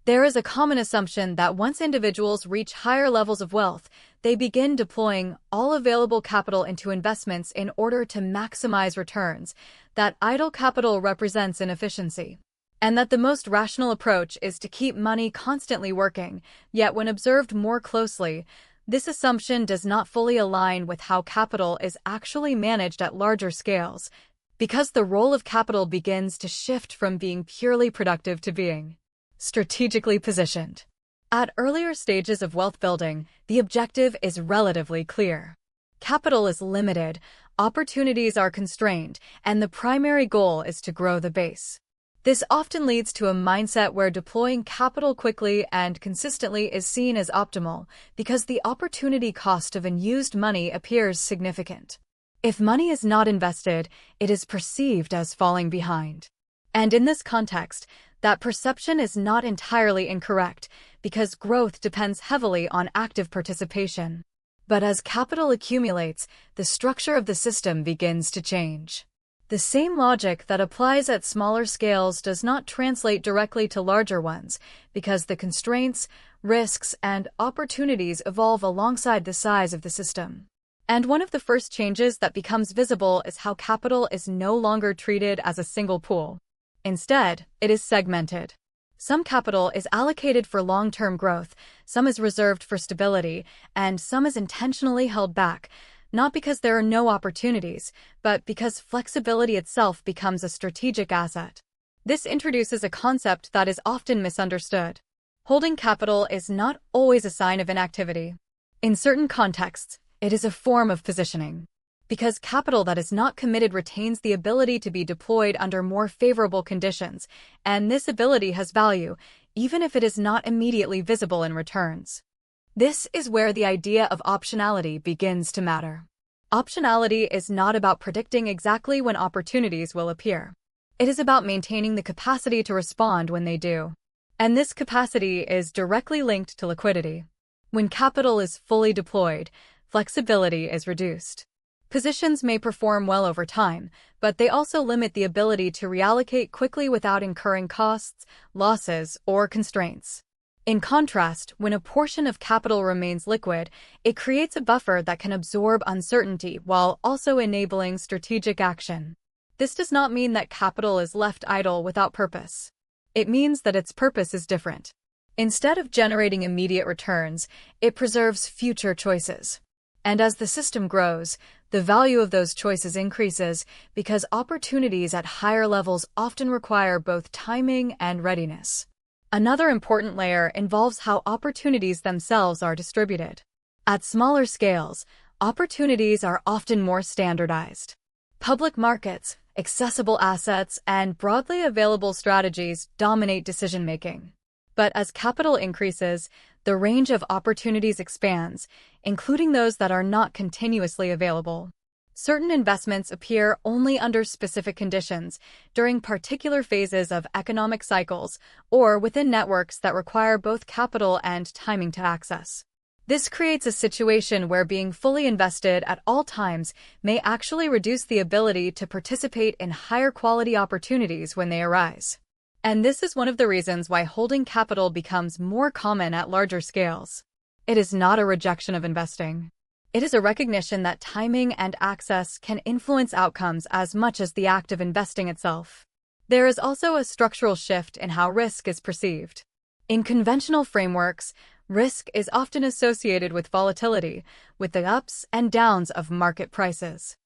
There is a common assumption that once individuals reach higher levels of wealth, they begin deploying all available capital into investments in order to maximize returns, that idle capital represents inefficiency, and that the most rational approach is to keep money constantly working. Yet when observed more closely, this assumption does not fully align with how capital is actually managed at larger scales, because the role of capital begins to shift from being purely productive to being strategically positioned. At earlier stages of wealth building, the objective is relatively clear. Capital is limited, opportunities are constrained, and the primary goal is to grow the base. This often leads to a mindset where deploying capital quickly and consistently is seen as optimal because the opportunity cost of unused money appears significant. If money is not invested, it is perceived as falling behind. And in this context, that perception is not entirely incorrect because growth depends heavily on active participation. But as capital accumulates, the structure of the system begins to change. The same logic that applies at smaller scales does not translate directly to larger ones because the constraints, risks, and opportunities evolve alongside the size of the system. And one of the first changes that becomes visible is how capital is no longer treated as a single pool. Instead, it is segmented. Some capital is allocated for long-term growth, some is reserved for stability, and some is intentionally held back, not because there are no opportunities, but because flexibility itself becomes a strategic asset. This introduces a concept that is often misunderstood. Holding capital is not always a sign of inactivity. In certain contexts, it is a form of positioning. Because capital that is not committed retains the ability to be deployed under more favorable conditions, and this ability has value, even if it is not immediately visible in returns. This is where the idea of optionality begins to matter. Optionality is not about predicting exactly when opportunities will appear. It is about maintaining the capacity to respond when they do. And this capacity is directly linked to liquidity. When capital is fully deployed, flexibility is reduced. Positions may perform well over time, but they also limit the ability to reallocate quickly without incurring costs, losses, or constraints. In contrast, when a portion of capital remains liquid, it creates a buffer that can absorb uncertainty while also enabling strategic action. This does not mean that capital is left idle without purpose. It means that its purpose is different. Instead of generating immediate returns, it preserves future choices. And as the system grows, the value of those choices increases because opportunities at higher levels often require both timing and readiness. Another important layer involves how opportunities themselves are distributed. At smaller scales, opportunities are often more standardized. Public markets, accessible assets, and broadly available strategies dominate decision-making. But as capital increases, the range of opportunities expands, including those that are not continuously available. Certain investments appear only under specific conditions, during particular phases of economic cycles, or within networks that require both capital and timing to access. This creates a situation where being fully invested at all times may actually reduce the ability to participate in higher quality opportunities when they arise. And this is one of the reasons why holding capital becomes more common at larger scales. It is not a rejection of investing. It is a recognition that timing and access can influence outcomes as much as the act of investing itself. There is also a structural shift in how risk is perceived. In conventional frameworks, risk is often associated with volatility, with the ups and downs of market prices.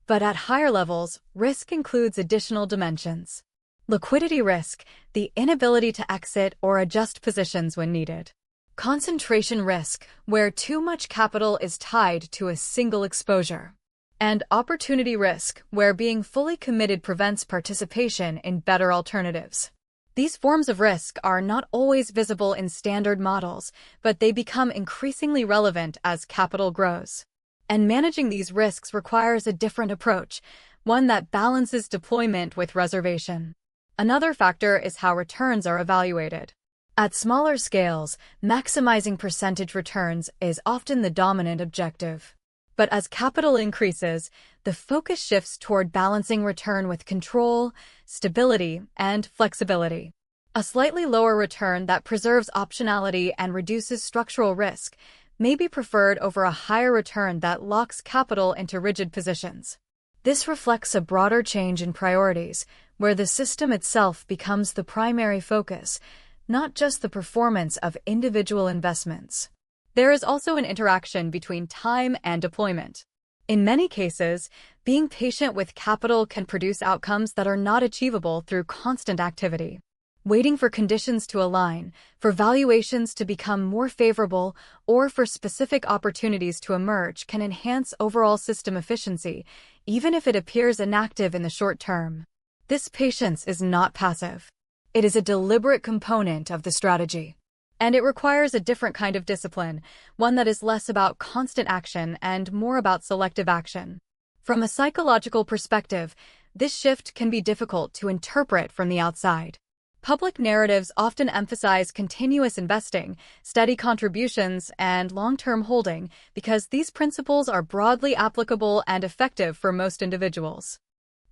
But at higher levels, risk includes additional dimensions. Liquidity risk, the inability to exit or adjust positions when needed. Concentration risk, where too much capital is tied to a single exposure. And opportunity risk, where being fully committed prevents participation in better alternatives. These forms of risk are not always visible in standard models, but they become increasingly relevant as capital grows. And managing these risks requires a different approach, one that balances deployment with reservation. Another factor is how returns are evaluated. At smaller scales, maximizing percentage returns is often the dominant objective. But as capital increases, the focus shifts toward balancing return with control, stability, and flexibility. A slightly lower return that preserves optionality and reduces structural risk may be preferred over a higher return that locks capital into rigid positions. This reflects a broader change in priorities, where the system itself becomes the primary focus, not just the performance of individual investments. There is also an interaction between time and deployment. In many cases, being patient with capital can produce outcomes that are not achievable through constant activity. Waiting for conditions to align, for valuations to become more favorable, or for specific opportunities to emerge can enhance overall system efficiency, even if it appears inactive in the short term. This patience is not passive. It is a deliberate component of the strategy. And it requires a different kind of discipline, one that is less about constant action and more about selective action. From a psychological perspective, this shift can be difficult to interpret from the outside. Public narratives often emphasize continuous investing, steady contributions, and long-term holding because these principles are broadly applicable and effective for most individuals.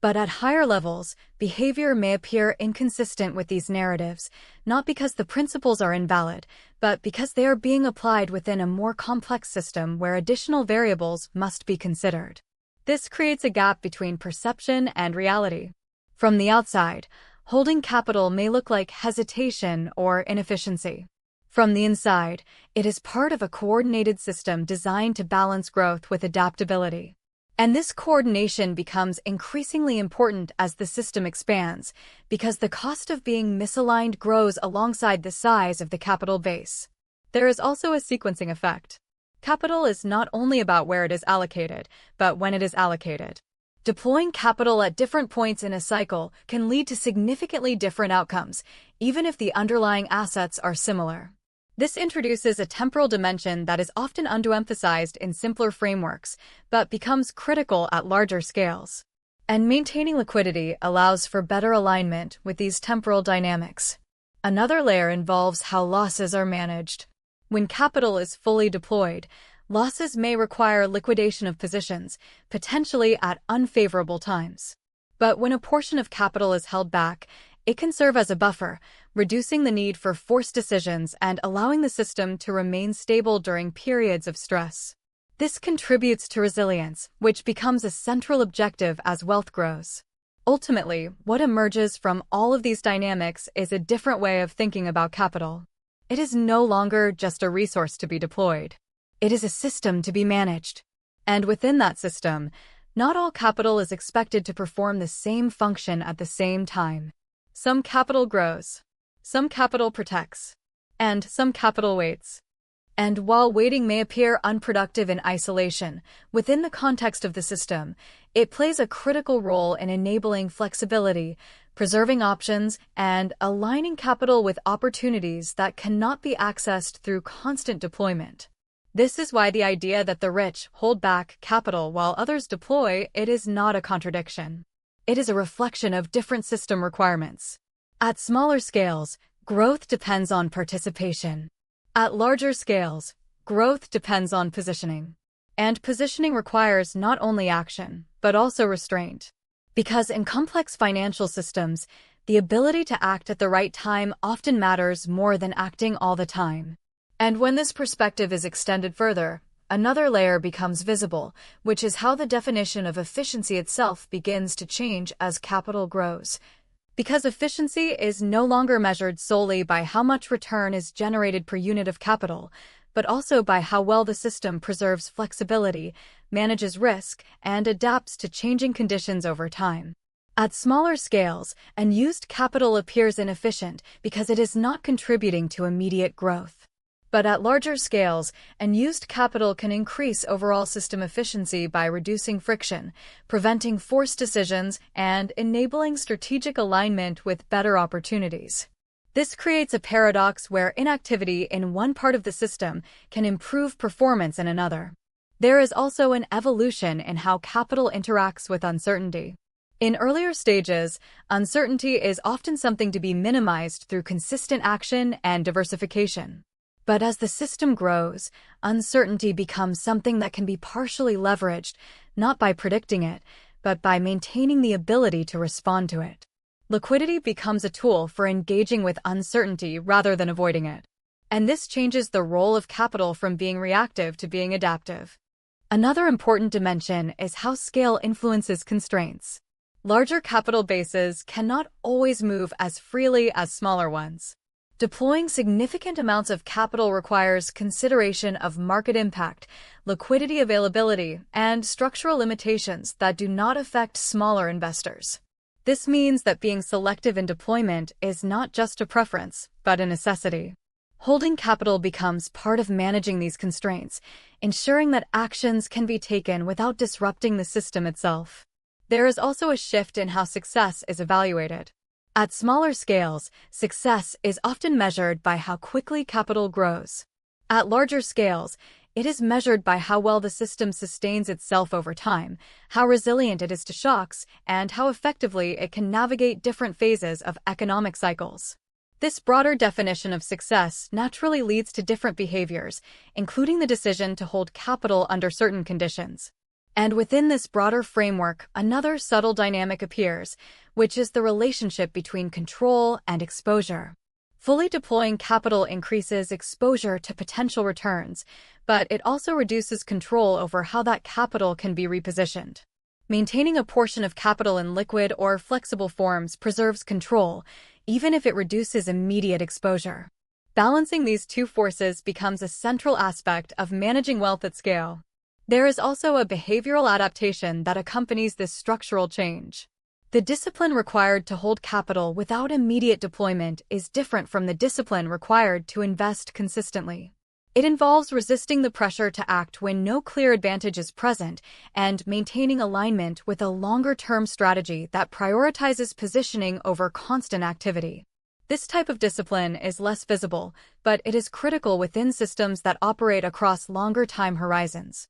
But at higher levels, behavior may appear inconsistent with these narratives, not because the principles are invalid, but because they are being applied within a more complex system where additional variables must be considered. This creates a gap between perception and reality. From the outside, holding capital may look like hesitation or inefficiency. From the inside, it is part of a coordinated system designed to balance growth with adaptability. And this coordination becomes increasingly important as the system expands, because the cost of being misaligned grows alongside the size of the capital base. There is also a sequencing effect. Capital is not only about where it is allocated, but when it is allocated. Deploying capital at different points in a cycle can lead to significantly different outcomes, even if the underlying assets are similar. This introduces a temporal dimension that is often underemphasized in simpler frameworks, but becomes critical at larger scales. And maintaining liquidity allows for better alignment with these temporal dynamics. Another layer involves how losses are managed. When capital is fully deployed, losses may require liquidation of positions, potentially at unfavorable times. But when a portion of capital is held back, it can serve as a buffer, reducing the need for forced decisions and allowing the system to remain stable during periods of stress. This contributes to resilience, which becomes a central objective as wealth grows. Ultimately, what emerges from all of these dynamics is a different way of thinking about capital. It is no longer just a resource to be deployed. It is a system to be managed. And within that system, not all capital is expected to perform the same function at the same time. Some capital grows, some capital protects, and some capital waits. And while waiting may appear unproductive in isolation, within the context of the system, it plays a critical role in enabling flexibility, preserving options, and aligning capital with opportunities that cannot be accessed through constant deployment. This is why the idea that the rich hold back capital while others deploy it is not a contradiction. It is a reflection of different system requirements. At smaller scales, growth depends on participation. At larger scales, growth depends on positioning. And positioning requires not only action, but also restraint. Because in complex financial systems, the ability to act at the right time often matters more than acting all the time. And when this perspective is extended further, another layer becomes visible, which is how the definition of efficiency itself begins to change as capital grows. Because efficiency is no longer measured solely by how much return is generated per unit of capital, but also by how well the system preserves flexibility, manages risk, and adapts to changing conditions over time. At smaller scales, unused capital appears inefficient because it is not contributing to immediate growth. But at larger scales, unused capital can increase overall system efficiency by reducing friction, preventing forced decisions, and enabling strategic alignment with better opportunities. This creates a paradox where inactivity in one part of the system can improve performance in another. There is also an evolution in how capital interacts with uncertainty. In earlier stages, uncertainty is often something to be minimized through consistent action and diversification. But as the system grows, uncertainty becomes something that can be partially leveraged, not by predicting it, but by maintaining the ability to respond to it. Liquidity becomes a tool for engaging with uncertainty rather than avoiding it. And this changes the role of capital from being reactive to being adaptive. Another important dimension is how scale influences constraints. Larger capital bases cannot always move as freely as smaller ones. Deploying significant amounts of capital requires consideration of market impact, liquidity availability, and structural limitations that do not affect smaller investors. This means that being selective in deployment is not just a preference, but a necessity. Holding capital becomes part of managing these constraints, ensuring that actions can be taken without disrupting the system itself. There is also a shift in how success is evaluated. At smaller scales, success is often measured by how quickly capital grows. At larger scales, it is measured by how well the system sustains itself over time, how resilient it is to shocks, and how effectively it can navigate different phases of economic cycles. This broader definition of success naturally leads to different behaviors, including the decision to hold capital under certain conditions. And within this broader framework, another subtle dynamic appears, which is the relationship between control and exposure. Fully deploying capital increases exposure to potential returns, but it also reduces control over how that capital can be repositioned. Maintaining a portion of capital in liquid or flexible forms preserves control, even if it reduces immediate exposure. Balancing these two forces becomes a central aspect of managing wealth at scale. There is also a behavioral adaptation that accompanies this structural change. The discipline required to hold capital without immediate deployment is different from the discipline required to invest consistently. It involves resisting the pressure to act when no clear advantage is present and maintaining alignment with a longer-term strategy that prioritizes positioning over constant activity. This type of discipline is less visible, but it is critical within systems that operate across longer time horizons.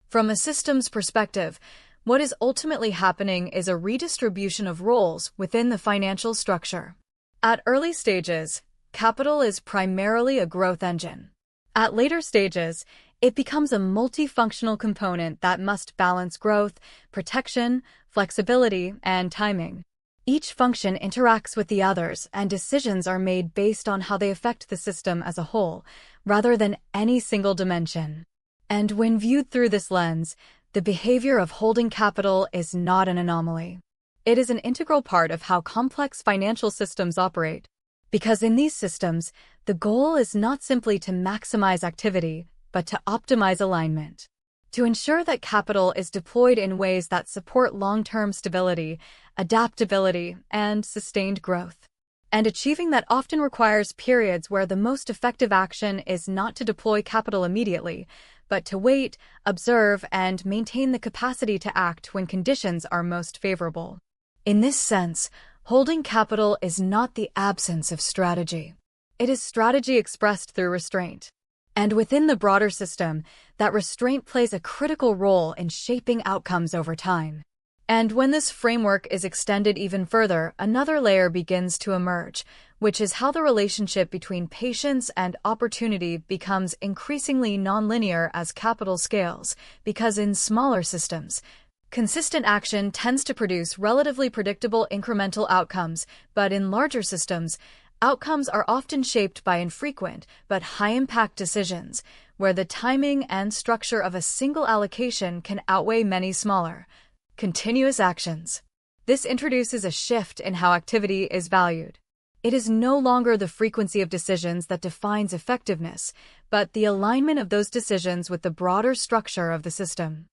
From a systems perspective, what is ultimately happening is a redistribution of roles within the financial structure. At early stages, capital is primarily a growth engine. At later stages, it becomes a multifunctional component that must balance growth, protection, flexibility, and timing. Each function interacts with the others, and decisions are made based on how they affect the system as a whole, rather than any single dimension. And when viewed through this lens, the behavior of holding capital is not an anomaly. It is an integral part of how complex financial systems operate. Because in these systems, the goal is not simply to maximize activity, but to optimize alignment. To ensure that capital is deployed in ways that support long-term stability, adaptability, and sustained growth. And achieving that often requires periods where the most effective action is not to deploy capital immediately, but to wait, observe, and maintain the capacity to act when conditions are most favorable. In this sense, holding capital is not the absence of strategy. It is strategy expressed through restraint. And within the broader system, that restraint plays a critical role in shaping outcomes over time. And when this framework is extended even further, another layer begins to emerge, which is how the relationship between patience and opportunity becomes increasingly nonlinear as capital scales, because in smaller systems, consistent action tends to produce relatively predictable incremental outcomes, but in larger systems, outcomes are often shaped by infrequent but high-impact decisions, where the timing and structure of a single allocation can outweigh many smaller, continuous actions. This introduces a shift in how activity is valued. It is no longer the frequency of decisions that defines effectiveness, but the alignment of those decisions with the broader structure of the system.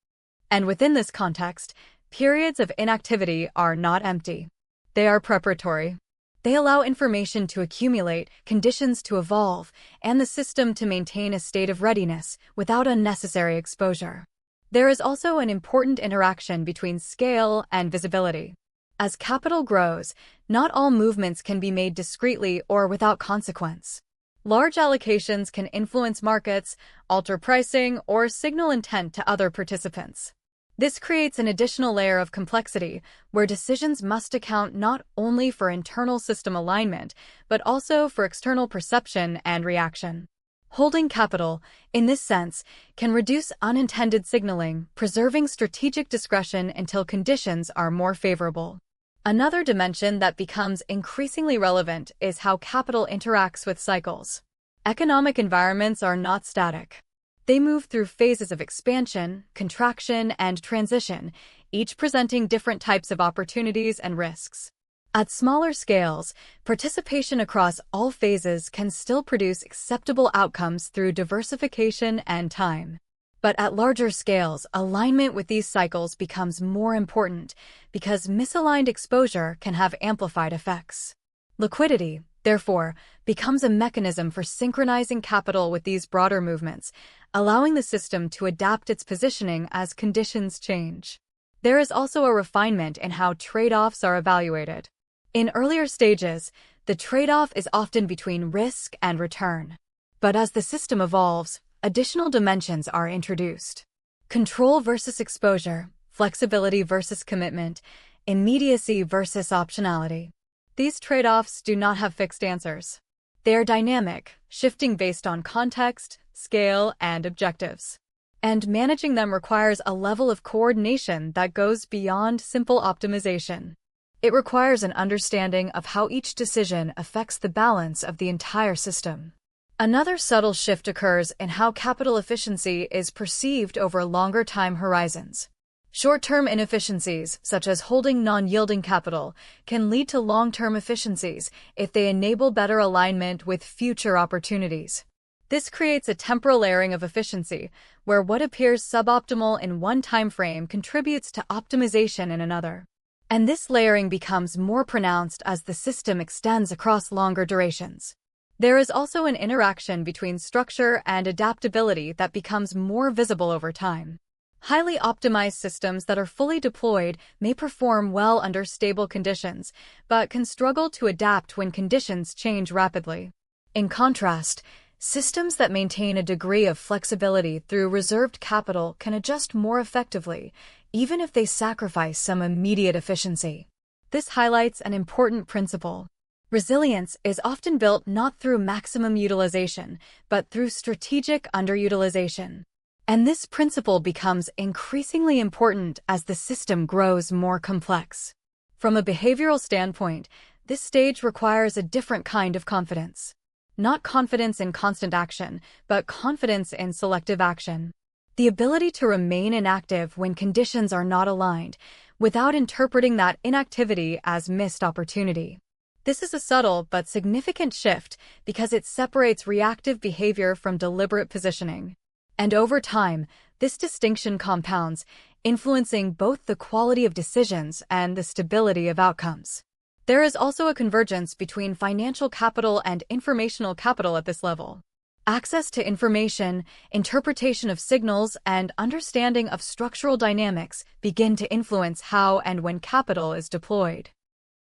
And within this context, periods of inactivity are not empty. They are preparatory. They allow information to accumulate, conditions to evolve, and the system to maintain a state of readiness without unnecessary exposure. There is also an important interaction between scale and visibility. As capital grows, not all movements can be made discreetly or without consequence. Large allocations can influence markets, alter pricing, or signal intent to other participants. This creates an additional layer of complexity, where decisions must account not only for internal system alignment, but also for external perception and reaction. Holding capital, in this sense, can reduce unintended signaling, preserving strategic discretion until conditions are more favorable. Another dimension that becomes increasingly relevant is how capital interacts with cycles. Economic environments are not static. They move through phases of expansion, contraction, and transition, each presenting different types of opportunities and risks. At smaller scales, participation across all phases can still produce acceptable outcomes through diversification and time. But at larger scales, alignment with these cycles becomes more important because misaligned exposure can have amplified effects. Liquidity, therefore, becomes a mechanism for synchronizing capital with these broader movements, allowing the system to adapt its positioning as conditions change. There is also a refinement in how trade-offs are evaluated. In earlier stages, the trade-off is often between risk and return. But as the system evolves, additional dimensions are introduced. Control versus exposure, flexibility versus commitment, immediacy versus optionality. These trade-offs do not have fixed answers. They are dynamic, shifting based on context, scale, and objectives. And managing them requires a level of coordination that goes beyond simple optimization. It requires an understanding of how each decision affects the balance of the entire system. Another subtle shift occurs in how capital efficiency is perceived over longer time horizons. Short-term inefficiencies, such as holding non-yielding capital, can lead to long-term efficiencies if they enable better alignment with future opportunities. This creates a temporal layering of efficiency, where what appears suboptimal in one time frame contributes to optimization in another. And this layering becomes more pronounced as the system extends across longer durations. There is also an interaction between structure and adaptability that becomes more visible over time. Highly optimized systems that are fully deployed may perform well under stable conditions, but can struggle to adapt when conditions change rapidly. In contrast, systems that maintain a degree of flexibility through reserved capital can adjust more effectively, even if they sacrifice some immediate efficiency. This highlights an important principle. Resilience is often built not through maximum utilization, but through strategic underutilization. And this principle becomes increasingly important as the system grows more complex. From a behavioral standpoint, this stage requires a different kind of confidence. Not confidence in constant action, but confidence in selective action. The ability to remain inactive when conditions are not aligned, without interpreting that inactivity as missed opportunity. This is a subtle but significant shift because it separates reactive behavior from deliberate positioning. And over time, this distinction compounds, influencing both the quality of decisions and the stability of outcomes. There is also a convergence between financial capital and informational capital at this level. Access to information, interpretation of signals, and understanding of structural dynamics begin to influence how and when capital is deployed.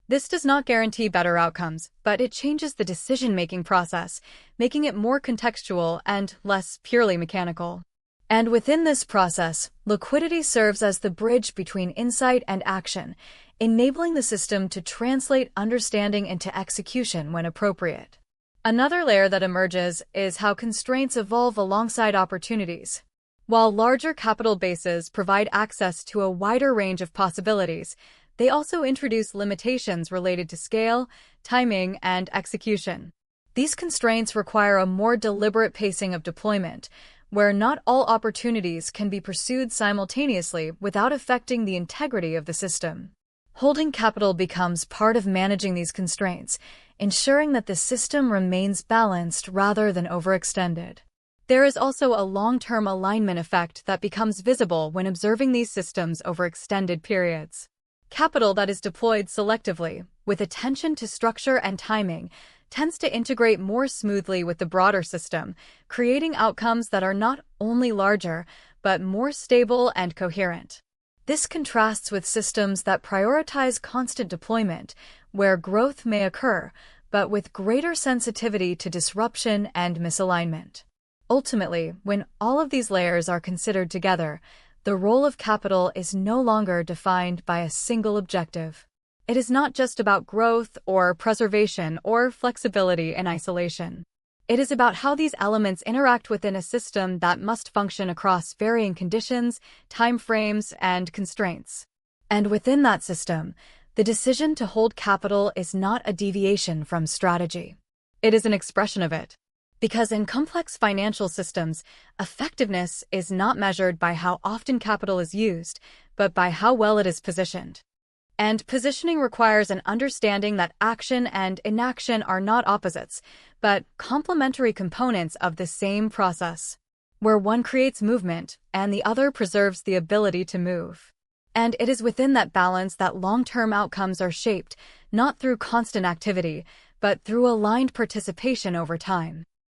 This does not guarantee better outcomes, but it changes the decision-making process, making it more contextual and less purely mechanical. And within this process, liquidity serves as the bridge between insight and action, enabling the system to translate understanding into execution when appropriate. Another layer that emerges is how constraints evolve alongside opportunities. While larger capital bases provide access to a wider range of possibilities, they also introduce limitations related to scale, timing, and execution. These constraints require a more deliberate pacing of deployment, where not all opportunities can be pursued simultaneously without affecting the integrity of the system. Holding capital becomes part of managing these constraints, ensuring that the system remains balanced rather than overextended. There is also a long-term alignment effect that becomes visible when observing these systems over extended periods. Capital that is deployed selectively, with attention to structure and timing, tends to integrate more smoothly with the broader system, creating outcomes that are not only larger, but more stable and coherent. This contrasts with systems that prioritize constant deployment, where growth may occur, but with greater sensitivity to disruption and misalignment. Ultimately, when all of these layers are considered together, the role of capital is no longer defined by a single objective. It is not just about growth or preservation or flexibility in isolation. It is about how these elements interact within a system that must function across varying conditions, time frames, and constraints. And within that system, The decision to hold capital is not a deviation from strategy. It is an expression of it. Because in complex financial systems, effectiveness is not measured by how often capital is used, but by how well it is positioned. And positioning requires an understanding that action and inaction are not opposites, but complementary components of the same process, where one creates movement and the other preserves the ability to move. And it is within that balance that long-term outcomes are shaped, not through constant activity, but through aligned participation over time.